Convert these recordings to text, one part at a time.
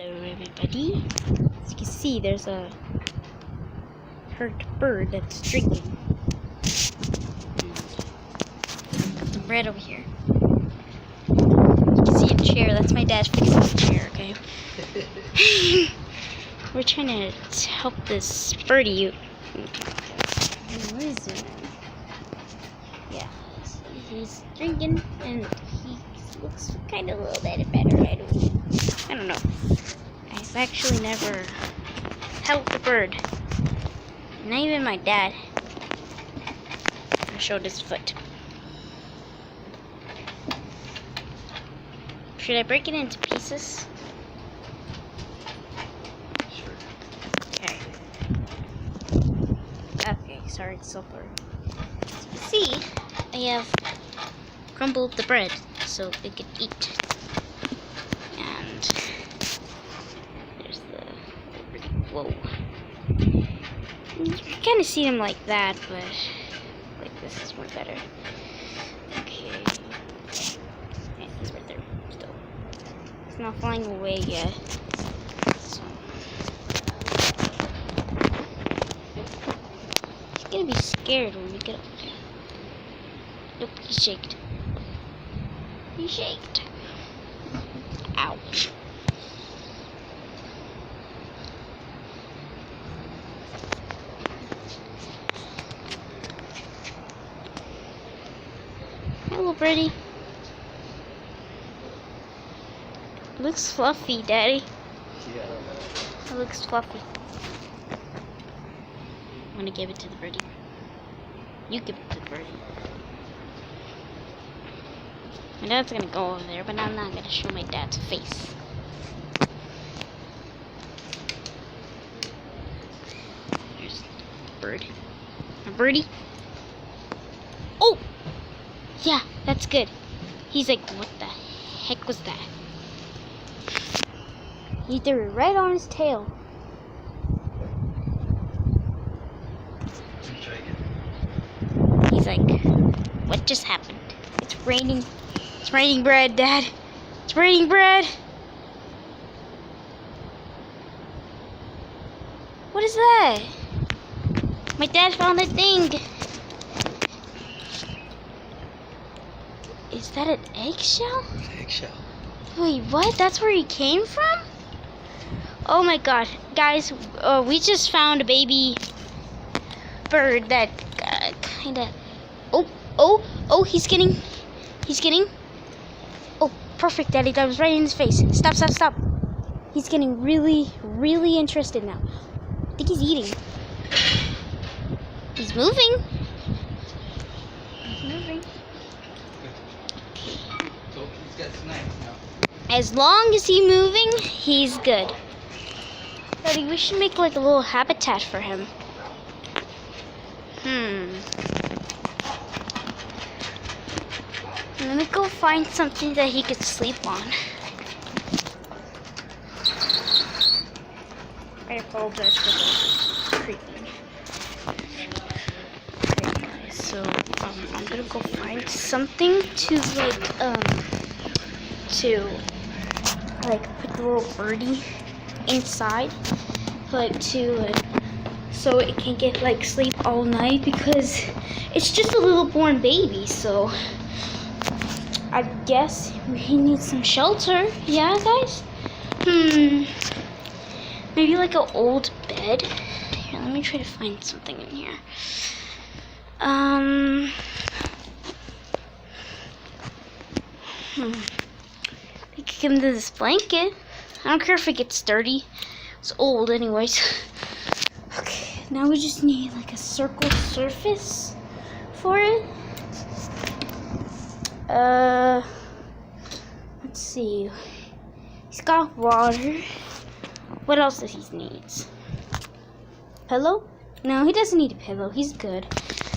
Hello everybody. As you can see, there's a hurt bird that's drinking. And some bread over here. You can see a chair. That's my dad's favorite chair, okay? We're trying to help this birdie. What is it? Yeah, he's drinking and he looks kind of a little bit better. I don't know. I've actually never helped a bird. Not even my dad. I showed his foot. Should I break it into pieces? Sure. Okay. Okay, sorry, it's so blurry. See, I have crumbled the bread so they could eat. And there's the whoa. You can kind of see them like that, but like this is more better. Okay. Yeah, he's right there still. He's not flying away yet. So he's gonna be scared when we get up there. Nope, he's shaked. He's shaked. Ouch. Hello, birdie. Looks fluffy, Daddy. Yeah. It looks fluffy. I'm gonna give it to the birdie. You give it to the birdie. My dad's gonna go over there, but I'm not gonna show my dad's face. There's a bird. A birdie. Oh! Yeah, that's good. He's like, what the heck was that? He threw it right on his tail. He's like, what just happened? It's raining. It's raining bread, Dad. It's raining bread. What is that? My dad found that thing. Is that an eggshell? Eggshell. Wait, what? That's where he came from? Oh my god. Guys, we just found a baby bird that kinda... Oh, he's getting... Oh, perfect, Daddy. That was right in his face. Stop. He's getting really interested now. I think he's eating. He's moving. So he's got snacks now. As long as he's moving, he's good. Daddy, we should make like a little habitat for him. Let me go find something that he could sleep on. I apologize for the creeping. Okay, guys, so I'm gonna go find something to put the little birdie inside, so it can get like sleep all night, because it's just a little born baby. So I guess we need some shelter. Yeah, guys. Maybe like an old bed. Here, let me try to find something in here. We could give him this blanket. I don't care if it gets dirty. It's old anyways. Okay, now we just need like a circle surface for it. Let's see. He's got water. What else does he need? Pillow? No, he doesn't need a pillow. He's good.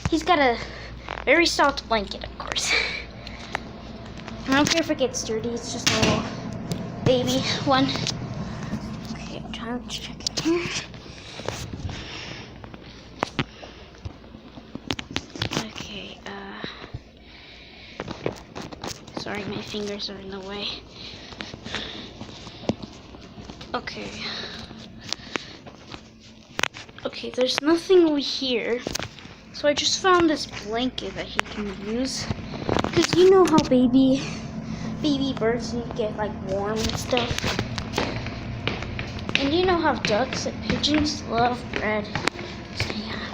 He's got a very soft blanket, of course. I don't care if it gets dirty. It's just a little baby one. Okay, I'm trying to check it here. Okay, sorry, my fingers are in the way. Okay. Okay, there's nothing over here. So I just found this blanket that he can use. Because you know how baby birds need to get like warm and stuff. And you know how ducks and pigeons love bread. So yeah.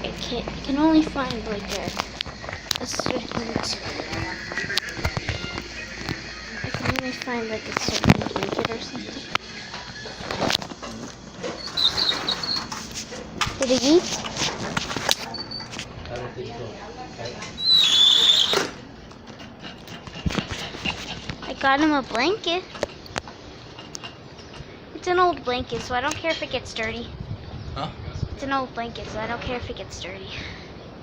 I can only find like a certain. I can only find like a certain blanket or something. Did it eat? I don't think so. I got him a blanket. It's an old blanket, so I don't care if it gets dirty. Huh? It's an old blanket, so I don't care if it gets dirty.